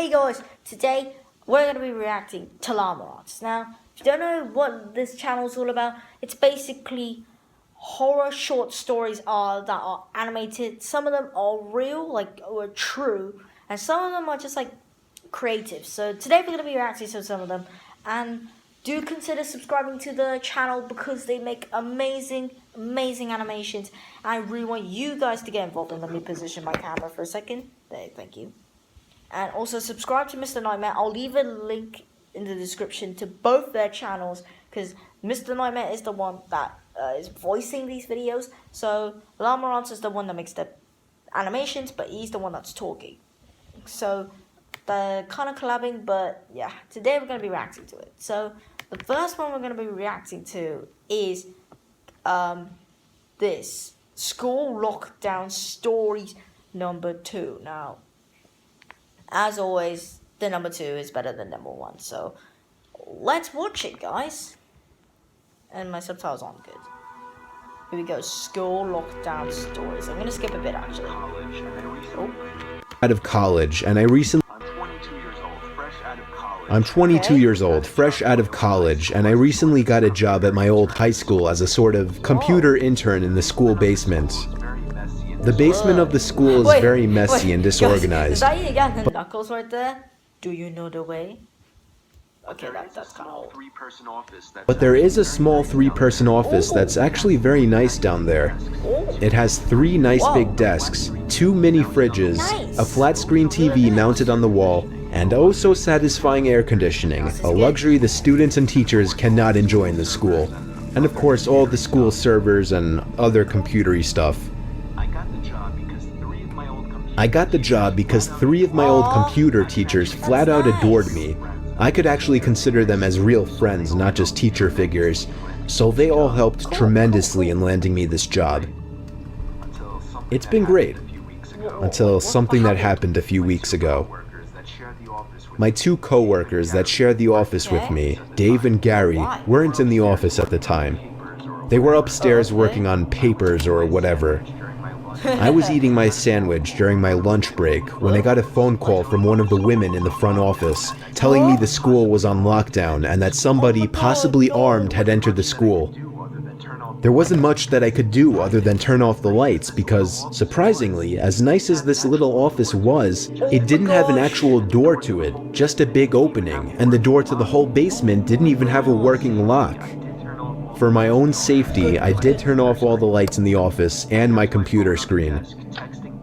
Hey guys, today we're going to be reacting to LLAMA. Now, if you don't know what this channel is all about, it's basically horror short stories that are animated. Some of them are real, or true, and some of them are just creative. So today we're going to be reacting to some of them, and do consider subscribing to the channel because they make amazing animations. And I really want you guys to get involved. And let me position my camera for a second. There, thank you. And also subscribe to Mr. Nightmare. I'll leave a link in the description to both their channels because Mr. Nightmare is the one that is voicing these videos. So LLAMA is the one that makes the animations, but he's the one that's talking. So they're kind of collabing, but yeah, today we're going to be reacting to it. So the first one we're going to be reacting to is this School Lockdown Stories number 2. Now, as always, the number 2 is better than number 1. So let's watch it, guys. And my subtitles aren't good. Here we go. School Lockdown Stories. I'm gonna skip a bit actually. Out of college, and I recently. I'm 22 years old, fresh out of college, and I recently got a job at my old high school as a sort of computer intern in the school basement. The basement of the school is very messy and disorganized. Is that you got the knuckles right there? Do you know the way? Okay, that's kind of old. But there is a small 3-person office that's actually very nice down there. It has 3 nice big desks, 2 mini fridges, a flat screen TV mounted on the wall, and oh so satisfying air conditioning, a luxury the students and teachers cannot enjoy in the school. And of course all the school servers and other computery stuff. I got the job because 3 of my old computer teachers flat out adored me. I could actually consider them as real friends, not just teacher figures, so they all helped tremendously in landing me this job. It's been great, until something that happened a few weeks ago. My 2 co-workers that shared the office with me, Dave and Gary, weren't in the office at the time. They were upstairs working on papers or whatever. I was eating my sandwich during my lunch break when I got a phone call from one of the women in the front office telling me the school was on lockdown and that somebody possibly armed had entered the school. There wasn't much that I could do other than turn off the lights because, surprisingly, as nice as this little office was, it didn't have an actual door to it, just a big opening, and the door to the whole basement didn't even have a working lock. For my own safety, I did turn off all the lights in the office and my computer screen.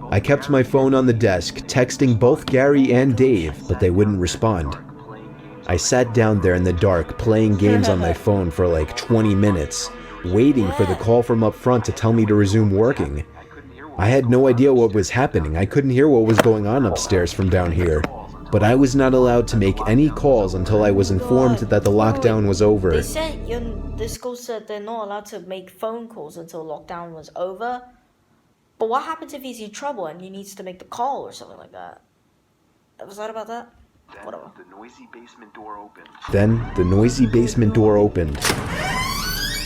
I kept my phone on the desk, texting both Gary and Dave, but they wouldn't respond. I sat down there in the dark, playing games on my phone for like 20 minutes, waiting for the call from up front to tell me to resume working. I had no idea what was happening. I couldn't hear what was going on upstairs from down here. But I was not allowed to make any calls until I was informed that the lockdown was over. They said, the school said they're not allowed to make phone calls until lockdown was over. But what happens if he's in trouble and he needs to make the call or something like that? Was that about that? Whatever. Then the noisy basement door opened.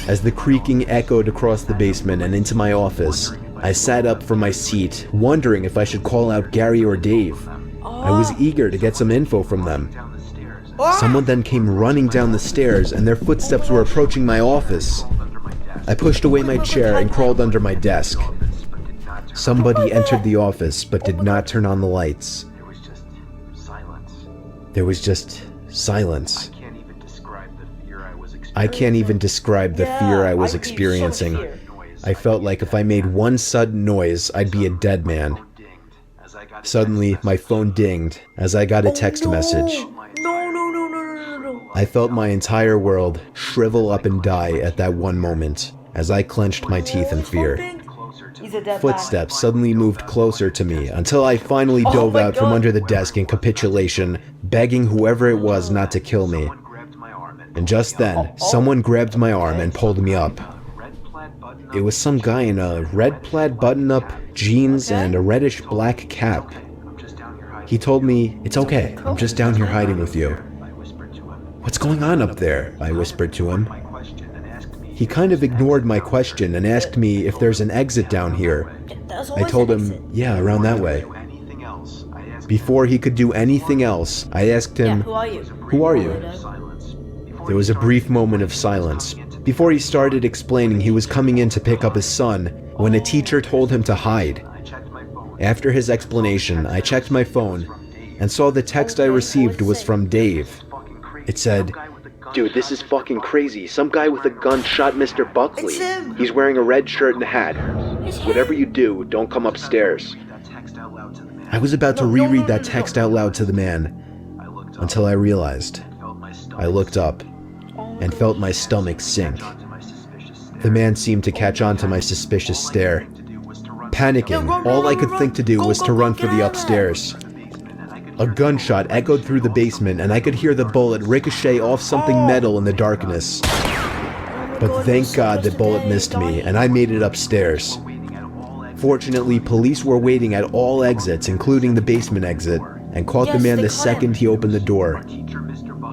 As the creaking echoed across the basement and into my office, I sat up from my seat, wondering if I should call out Gary or Dave. I was eager to get some info from them. Someone then came running down the stairs and their footsteps were approaching my office. I pushed away my chair and crawled under my desk. Somebody entered the office but did not turn on the lights. There was just silence. I can't even describe the fear I was experiencing. I felt like if I made one sudden noise, I'd be a dead man. Suddenly, my phone dinged as I got a text message. No. I felt my entire world shrivel up and die at that one moment as I clenched my teeth in fear. Footsteps suddenly moved closer to me until I finally dove out from under the desk in capitulation, begging whoever it was not to kill me. And just then, someone grabbed my arm and pulled me up. It was some guy in a red plaid button-up, jeans, and a reddish-black cap. He told me, "It's okay, I'm just down here hiding with you." "What's going on up there?" I whispered to him. He kind of ignored my question and asked me if there's an exit down here. I told him, "Yeah, around that way." Before he could do anything else, I asked Yeah, him, who are you? "Who are you?" There was a brief moment of silence. Before he started explaining, he was coming in to pick up his son when a teacher told him to hide. After his explanation, I checked my phone and saw the text I received was from Dave. It said, "Dude, this is fucking crazy. Some guy with a gun shot Mr. Buckley. It's him. He's wearing a red shirt and a hat. It's him. Whatever you do, don't come upstairs." I was about to reread that text out loud to the man until I realized. I looked up and felt my stomach sink. The man seemed to catch on to my suspicious stare. Panicking, all I could think to do was to run for the upstairs. A gunshot echoed through the basement and I could hear the bullet ricochet off something metal in the darkness. But thank God the bullet missed me and I made it upstairs. Fortunately, police were waiting at all exits, including the basement exit, and caught the man the second he opened the door.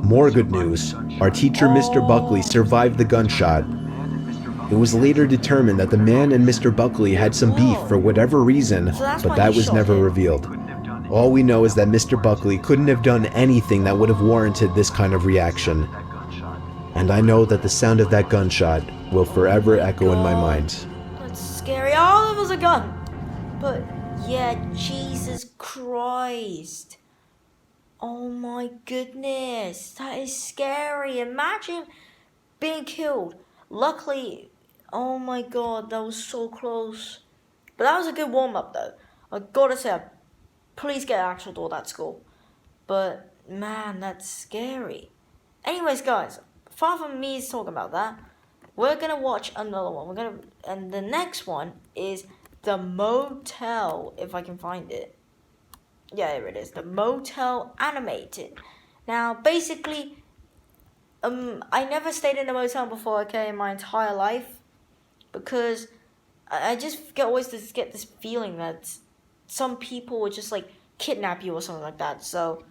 More good news, our teacher Mr. Buckley survived the gunshot. It was later determined that the man and Mr. Buckley had some beef for whatever reason, but that was never revealed. All we know is that Mr. Buckley couldn't have done anything that would have warranted this kind of reaction. And I know that the sound of that gunshot will forever echo in my mind. That's scary. Oh, it was a gun. But yeah, Jesus Christ. Oh my goodness. That is scary. Imagine being killed. Luckily, oh my God, that was so close. But that was a good warm-up though. I gotta say, please get an actual door at school. But man, that's scary. Anyways, guys, far from me talking about that, we're gonna watch another one. And the next one is The Motel, if I can find it. Yeah, here it is. The Motel Animated. Now, basically, I never stayed in a motel before, okay, in my entire life, because I just always get this feeling that some people would just like kidnap you or something like that. So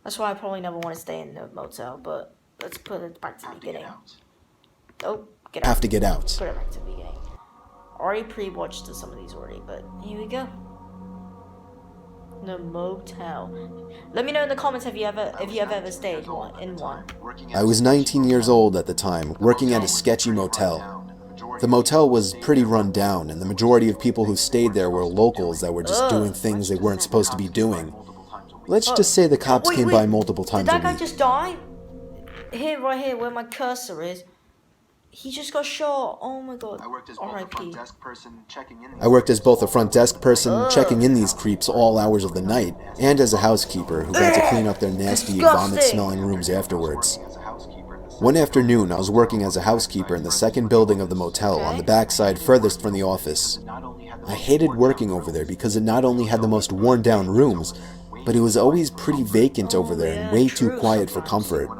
that's why I probably never want to stay in the motel. But let's put it back to the beginning. Oh, get out. Have to get out. Put it back to the beginning. Already pre-watched some of these already, but here we go. The motel. Let me know in the comments if you have ever stayed in one. I was 19 years old at the time, working at a sketchy motel. The motel was pretty run down, and the majority of people who stayed there were locals that were just doing things they weren't supposed to be doing. Let's just say the cops came by multiple times a Did that guy week. just die? Here, right here, where my cursor is. He just got shot. Oh my God. R.I.P. I worked as both a front desk person, checking in these creeps all hours of the night, and as a housekeeper who got to clean up their nasty, Disgusting. vomit-smelling rooms afterwards. One afternoon, I was working as a housekeeper in the second building of the motel on the backside furthest from the office. I hated working over there because it not only had the most worn-down rooms, but it was always pretty vacant over there and way too quiet for comfort.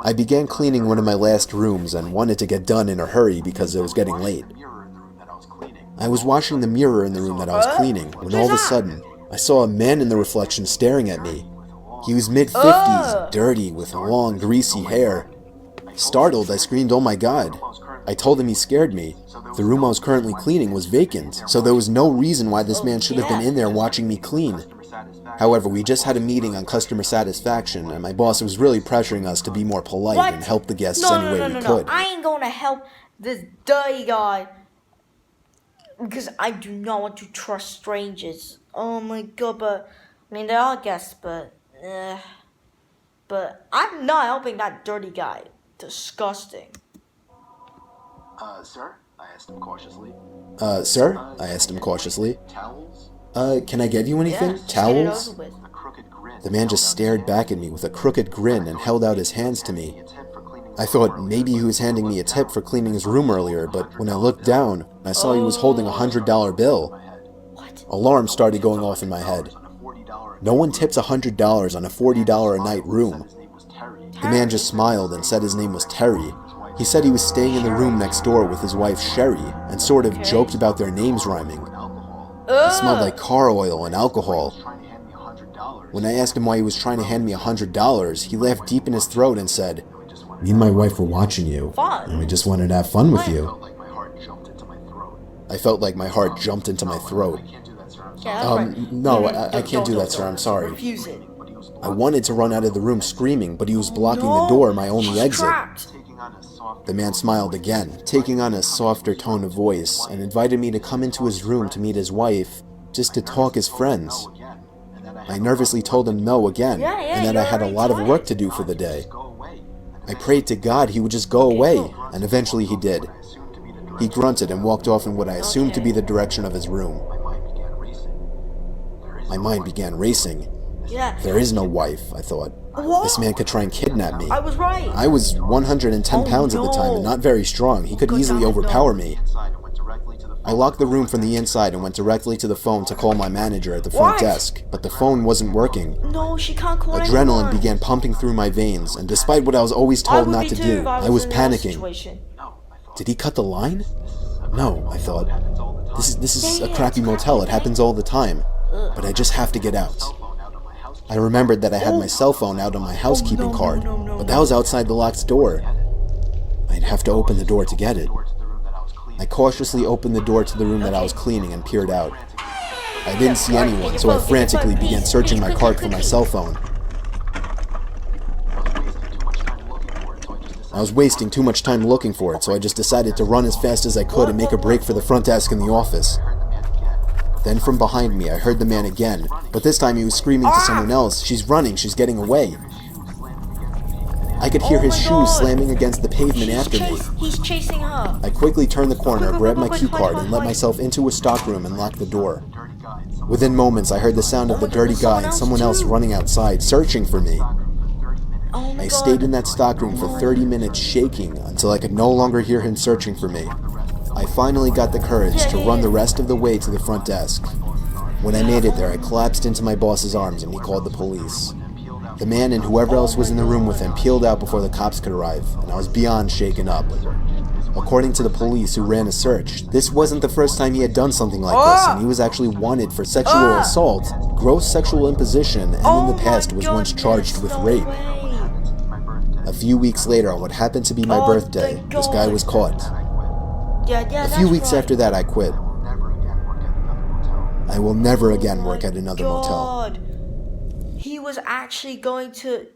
I began cleaning one of my last rooms and wanted to get done in a hurry because it was getting late. I was washing the mirror in the room that I was cleaning when all of a sudden, I saw a man in the reflection staring at me. He was mid-50s, dirty, with long, greasy hair. Startled, I screamed, "Oh my God." I told him he scared me. The room I was currently cleaning was vacant, so there was no reason why this man should have been in there watching me clean. However, we just had a meeting on customer satisfaction, and my boss was really pressuring us to be more polite and help the guests any way we could. I ain't gonna help this dirty guy because I do not want to trust strangers. Oh my God, but I mean, they are guests, but I'm not helping that dirty guy. Disgusting. Sir? I asked him cautiously. Sir? I asked him cautiously. Towels? Can I get you anything? Yes, Towels? get it over with. A crooked grin. The man just stared back at me with a crooked grin and held out his hands to me. I thought maybe he was handing me a tip for cleaning his room earlier, but when I looked down, I saw he was holding a $100 bill. What? Alarms started going off in my head. No one tips $100 on a $40 a night room. The man just smiled and said his name was Terry. He said he was staying in the room next door with his wife Sherry and sort of joked about their names rhyming. He smelled like car oil and alcohol. When I asked him why he was trying to hand me $100, he laughed deep in his throat and said, "Me and my wife were watching you, and we just wanted to have fun with you." I felt like my heart jumped into my throat. Yeah, that's right. No, I can't do that, sir. I'm sorry. Refuse it. I wanted to run out of the room screaming, but he was blocking the No, door, my only she's exit. trapped. The man smiled again, taking on a softer tone of voice, and invited me to come into his room to meet his wife, just to talk as friends. I nervously told him no again, and that I had a lot of work to do for the day. I prayed to God he would just go away, and eventually he did. He grunted and walked off in what I assumed to be the direction of his room. My mind began racing. Yeah. There is no wife, I thought. What? This man could try and kidnap me. I was right. I was 110 pounds at the time and not very strong. He could easily overpower me. I locked the room from the inside and went directly to the phone to call my manager at the front desk, but the phone wasn't working. No, she can't call Adrenaline anyone. began pumping through my veins, and despite what I was always told not to do, I was panicking. Did he cut the line? No, I thought. This is a crappy motel. It happens all the time. But I just have to get out. I remembered that I had my cell phone out on my housekeeping card, but that was outside the locked door. I'd have to open the door to get it. I cautiously opened the door to the room that I was cleaning and peered out. I didn't see anyone, so I frantically began searching my cart for my cell phone. I was wasting too much time looking for it, so I just decided to run as fast as I could and make a break for the front desk in the office. Then from behind me, I heard the man again, but this time he was screaming to someone else, "She's running, she's getting away." I could hear his shoes slamming against the pavement after me. He's chasing her. I quickly turned the corner, grabbed my cue card, and let myself into a stockroom and locked the door. Within moments, I heard the sound of the dirty guy and someone else running outside, searching for me. I stayed in that stockroom for 30 minutes shaking until I could no longer hear him searching for me. I finally got the courage to run the rest of the way to the front desk. When I made it there, I collapsed into my boss's arms and he called the police. The man and whoever else was in the room with him peeled out before the cops could arrive, and I was beyond shaken up. According to the police who ran a search, this wasn't the first time he had done something like this, and he was actually wanted for sexual assault, gross sexual imposition, and in the past was once charged with rape. A few weeks later, on what happened to be my birthday, this guy was caught. A few weeks after that, I quit. I will never again work at another motel. He was actually going to,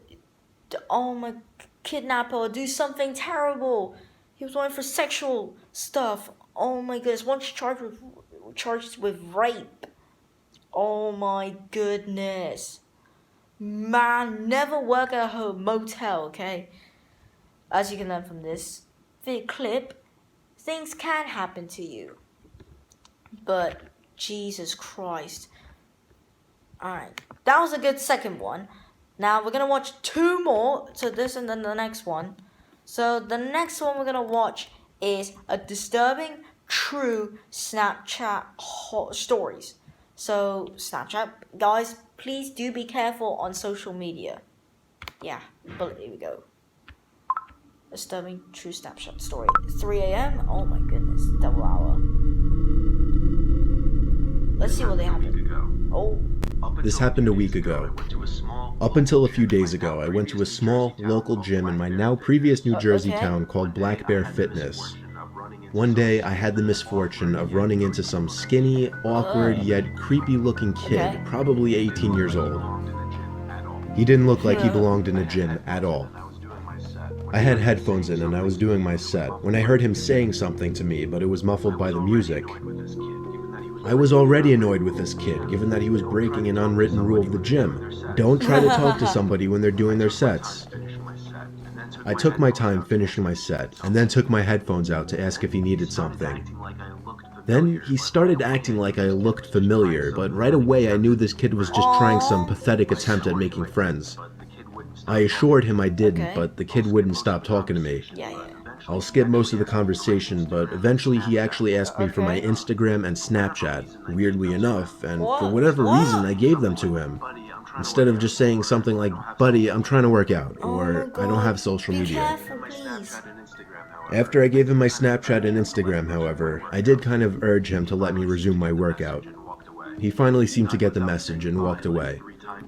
kidnap her or do something terrible. He was going for sexual stuff. Oh my goodness, once charged with rape. Oh my goodness. Man, never work at a motel, okay? As you can learn from this clip, things can happen to you. But, Jesus Christ. Alright, that was a good second one. Now we're going to watch two more, so this and then the next one. So the next one we're going to watch is a disturbing, true Snapchat stories. So, Snapchat, guys, please do be careful on social media. Yeah, but here we go. Disturbing, true Snapchat story. 3 a.m. Oh my goodness, double hour. Let's see what they happen. Oh. This happened a week ago. Up until a few days ago, I went to a small, local gym in my now previous New Jersey town called Black Bear Fitness. One day, I had the misfortune of running into some skinny, awkward, yet creepy-looking kid, probably 18 years old. He didn't look like he belonged in a gym at all. I had headphones in and I was doing my set when I heard him saying something to me, but it was muffled by the music. I was already annoyed with this kid, given that he was breaking an unwritten rule of the gym. Don't try to talk to somebody when they're doing their sets. I took my time finishing my set, and then took my headphones out to ask if he needed something. Then he started acting like I looked familiar, but right away I knew this kid was just trying some pathetic attempt at making friends. I assured him I didn't, but the kid wouldn't stop talking to me. I'll skip most of the conversation, but eventually he actually asked me for my Instagram and Snapchat, weirdly enough, and for whatever reason I gave them to him. Instead of just saying something like, "Buddy, I'm trying to work out," or "I don't have social media." After I gave him my Snapchat and Instagram, however, I did kind of urge him to let me resume my workout. He finally seemed to get the message and walked away.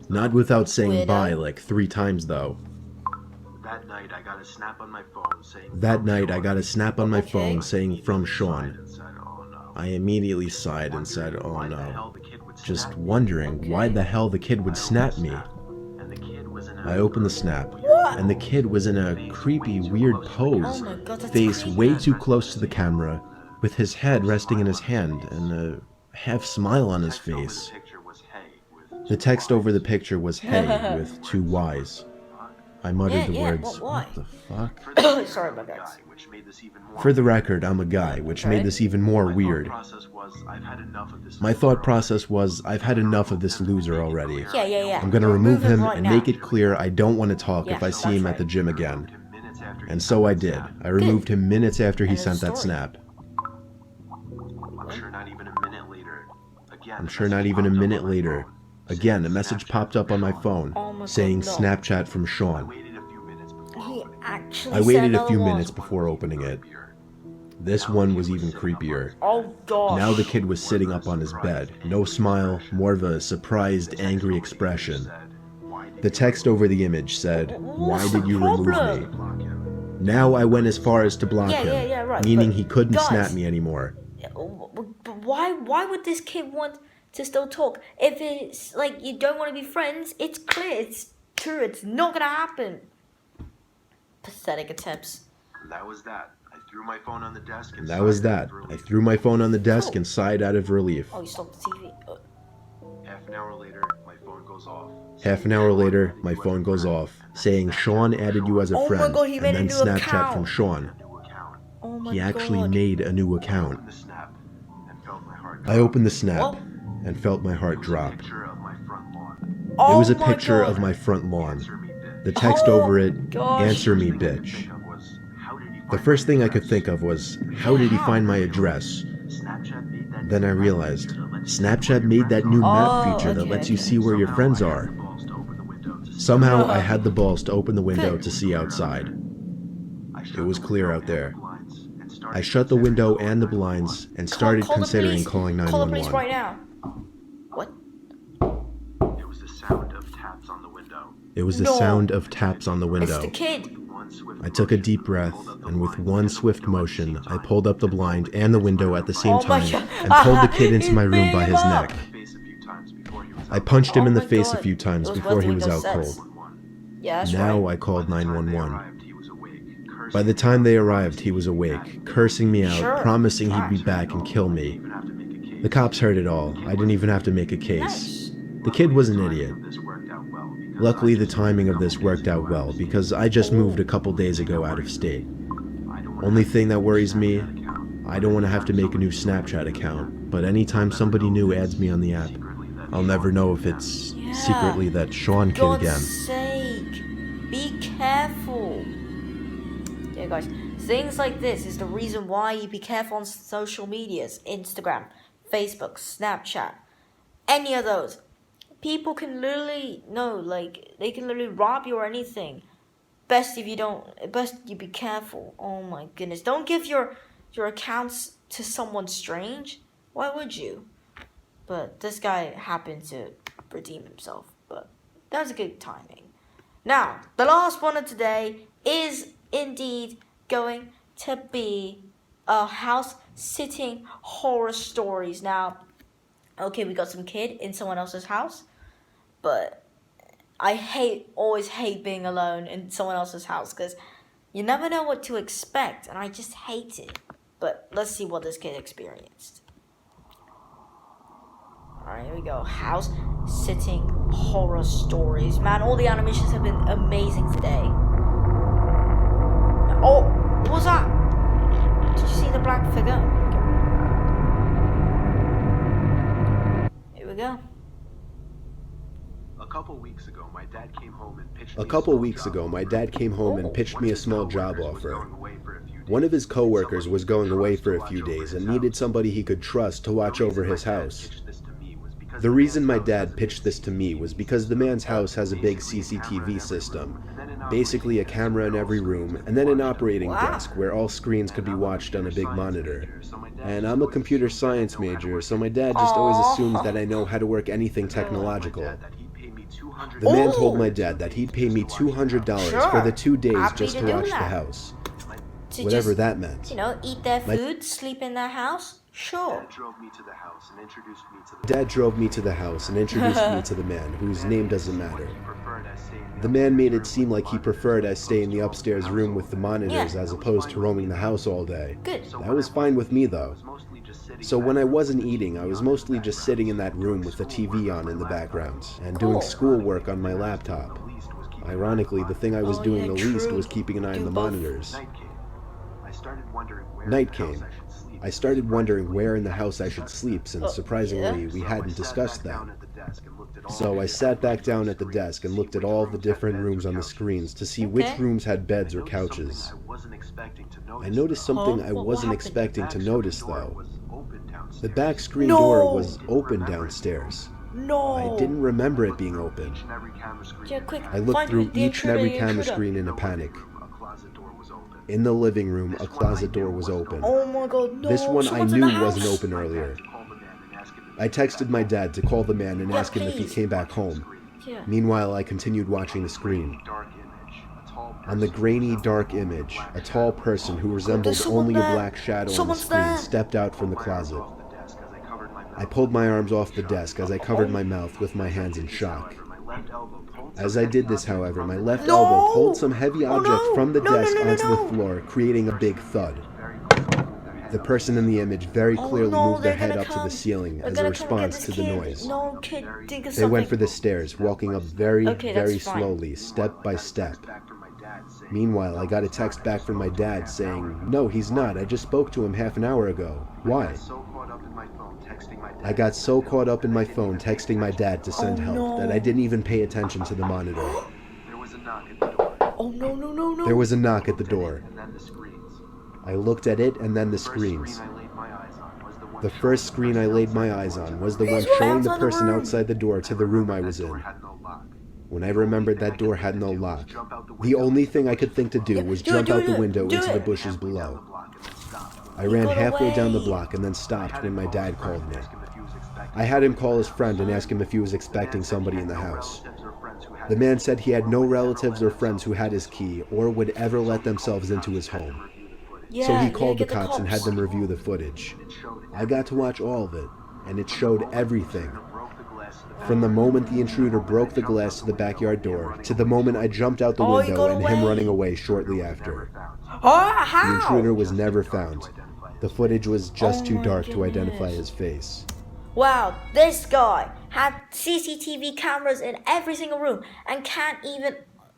Not without saying bye like 3 times though. That night I got a snap on my phone saying from Sean. I immediately sighed and said, "Oh no." just wondering why the hell the kid would snap me. I opened the snap, and the kid was in a creepy, weird pose, Oh my God, that's face creepy. way too close to the camera, with his head resting in his hand and a half smile on his face. The text over the picture was "Hey" with 2 Y's. I muttered the words, why? "What the fuck?" Sorry about that. For the record, I'm a guy, which made this even more weird. My thought process was, I've had enough of this loser already. Yeah. I'm gonna remove him right and now. make it clear I don't want to talk Yeah, if I see that's him right. at the gym again. And so I did. I removed him minutes after he End of sent that story. snap. I'm sure not even a minute later. Again, a message popped up on my phone Oh my God, saying no. Snapchat from Sean. He actually I waited a said few another minutes one. before opening it. This one was even creepier. Oh gosh. Now the kid was sitting up on his bed. No smile, more of a surprised, angry expression. The text over the image said, "Why did you remove me?" Now I went as far as to block him, Yeah, right, meaning but he couldn't guys- snap me anymore. But why would this kid want to still talk? If it's like you don't want to be friends, it's clear, it's true, it's not gonna happen. Pathetic attempts. That was that. I threw my phone on the desk and That was that. I threw my phone on the desk and sighed out of relief. Oh, you stopped the TV. Half an hour later, my phone goes off. Half an hour later, my phone goes off, saying Sean added you as a Oh my friend, God, he and made a then new Snapchat account. from Sean. New account. Oh my He actually God. made a new account. Opened the snap and felt my heart I opened the snap What? and felt my heart drop. Picture of my front lawn. It Oh was a my picture God. of my front lawn. Answer me, bitch. The text Oh, over it, gosh. "Answer me, First thing I could bitch." think of was, how did he The find first my thing I could address? think of was, how did he find my address? Snapchat made that Then I new map realized, feature that lets you see Snapchat where your made that friends new are. map Oh, feature that okay, lets you okay. see where your friends Somehow I are. had the balls to open the window to see Somehow I No. had the balls to open the window Good. to see outside. I shut It was the clear window out and the there. blinds and started I shut the considering window calling and the 911. blinds and started Call the considering police. calling Call the police 911. right now. What? It was the sound of taps on the window. It was the No. sound of taps on the It's window. the kid. One swift I took a motion, deep I breath, pulled up the and with blinds one and the swift window at the motion, same I time, pulled up the and blind pulled and the kid into window my at the room same Oh my time, God. and pulled the kid into He's my room by beating his him neck. up. face a few times before he was I out. punched him Oh in the my face a God. few times It was before what he the was window out says. cold. Yeah, that's Now right. I called By the time they 911. arrived, he was awake, cursing By the me time out, they promising arrived, he was he'd be awake, back. cursing me out, Sure. promising he'd be Right. back and kill I me. didn't even have to make a case. The cops heard it all. I didn't even have to make a case. Nice. The kid was an Luckily, the idiot. timing of this worked out well because Luckily, I the just timing moved of a this couple worked days out ago well out of because state. I just moved a couple days ago out of state. I don't wanna Only have to thing that make a worries me, Snapchat account. I don't want to have to make a new Snapchat account, but anytime somebody new adds me on the app, I'll never know if it's Yeah. secretly that Sean kid God's again. sake, be careful. Yeah, guys, things like this is the reason why you be careful on social medias, Instagram, Facebook, Snapchat, any of those. People can literally they can literally rob you or anything. Best you be careful. Oh my goodness, don't give your accounts to someone strange. Why would you? But this guy happened to redeem himself. But that was a good timing. Now, the last one of today is indeed going to be a house sitting horror stories. Now, okay, we got some kid in someone else's house, but I always hate being alone in someone else's house because you never know what to expect, and I just hate it. But let's see what this kid experienced. Alright, here we go. House sitting horror stories. Man, all the animations have been amazing today. Oh, what was that? Did you see the black figure? Here we go. A couple weeks ago, my dad came home and pitched A me couple small weeks job ago, my offer. dad came home and pitched One me of a his small job coworkers was offer. going away for a few days, One of his and coworkers somebody was he going could away trust for to a watch few over days his and house. needed somebody he could trust to watch over his house. The The reason my dad pitched this to me was because the man's house has a big CCTV system, basically a camera in every room, and then an operating Wow. desk where all screens could be watched on a big monitor. And I'm a computer science major, so my dad just always Aw. assumes that I know how to work anything technological. The man told my dad that he'd pay me $200 for Sure. the 2 days Happy just to to do watch the that. house. To Whatever just, that meant. eat their My- food, sleep in their house. Sure. Dad drove me to the house and introduced me to the Dad drove me to the house and introduced me to the man, whose name doesn't matter. He preferred I stay in The man made it seem like he preferred I stay in the upstairs room with the monitors as opposed to roaming the house all day. Good. That was fine with me though. mostly just sitting So back when I there wasn't with the eating, I was TV on mostly in the just background, sitting in that room doing with the schoolwork TV on in the my background and Cool. doing schoolwork on my laptop. The least was keeping an eye on Ironically, the thing I was Oh, doing yeah, the least true. was keeping an eye on Do the both. monitors. Night came. I started wondering where Night in the house came. I should sleep. I started wondering where in the house I should sleep, since surprisingly we So I hadn't sat discussed back that. down at the desk and looked at all So the I sat back down at the desk and looked at all the different rooms on the screens to see which Okay. rooms had beds or I noticed couches. something I wasn't expecting to I notice, noticed though. something Huh? I What wasn't happened? expecting to The back notice screen door though. was open downstairs. The back screen No! door was Didn't open remember it downstairs. No. I didn't remember it Looked being through open. each and every camera screen Yeah, in the quick. house. I looked Find through the each and intruder, every the camera intruder. screen in In a the living panic. room, a closet door was open. In the living room, a This one closet I door knew was open. Oh my god, no. This one I Someone's in knew the wasn't house. open My dad earlier. to call the man and ask him if I he came texted back my home. dad to call the man and Yeah, ask him if he please. came back home. Yeah. Meanwhile, I continued watching the screen. Dark image. A tall On the person grainy, resembled dark a image, black a tall shadow. person who there's resembled someone only a there. black shadow on the Someone's screen there. stepped out from the My arms closet. off the desk as I covered my I mouth. pulled my arms off the desk as I covered my mouth with my hands in shock. However, my left elbow pulled As some I did heavy this, object however, from my the left desk. elbow pulled some heavy Oh, object no. from the No, no, desk no, no, onto no. the floor, creating a big thud. Very quickly moved their head The up. person in the image very Oh, clearly no, moved their they're head gonna up to come. the ceiling They're as a gonna come and get response this to the kid. noise. No, kid, think of They something. went for the stairs, walking up very, Okay, that's very fine. slowly, step by step. Back from my dad saying, Meanwhile, I got a text back from my dad saying, "No, he's not. I just spoke to him half an hour ago. Why?" so caught up in my phone texting my dad. I got so caught up in my phone texting my dad to send Oh, help no. that I didn't even pay attention to the monitor. There was a knock at the door. Oh, no, no, no, no. There was a knock at the door. And then the screens. I looked at it and then the First screens. screen I laid my eyes on was the one The showing first the screen I person laid my outside eyes the on door. was the one He's right showing the outside the person room. outside the door to the room I was That door in. had no lock. When I remembered that door had no lock, the only thing I could think to do was jump out the window into the bushes below. I ran got halfway down the away. block and then stopped when my dad called me. I had him call his friend and ask him if he was expecting somebody in the house. The man said he had no relatives or friends who had his key or would ever let themselves into his home. Yeah, So he yeah, called the get cops and had them review the footage. I got to watch all of it, and it showed everything. From the moment the intruder broke the glass to the backyard door, to the moment I jumped out the Oh, he window got and him away. running away shortly after. Oh, The how? intruder was never found. The footage was just Oh too my dark to identify goodness. his face. Wow, this guy had CCTV cameras in every single room and can't even,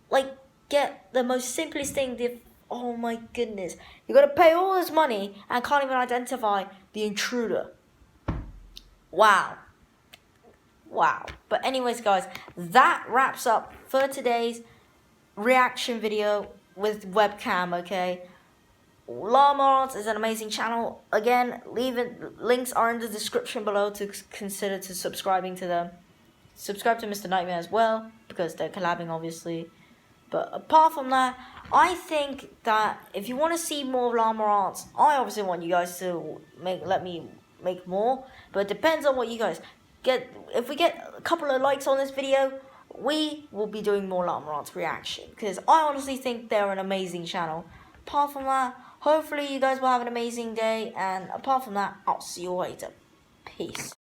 like, get the most simplest thing. Oh my goodness. You gotta pay all this money and can't even identify the intruder. Wow. Wow. But anyways, guys, that wraps up for today's reaction video with Webcam, okay? LLAMA Arts is an amazing channel. Again, links are in the description below to consider to subscribing to them. Subscribe to Mr. Nightmare as well, because they're collabing, obviously. But apart from that, I think that if you want to see more of LLAMA Arts, I obviously want you guys to let me make more. But it depends on what you guys get. If we get a couple of likes on this video, we will be doing more LLAMA Arts reaction, because I honestly think they're an amazing channel. Apart from that, hopefully you guys will have an amazing day, and apart from that, I'll see you later. Peace.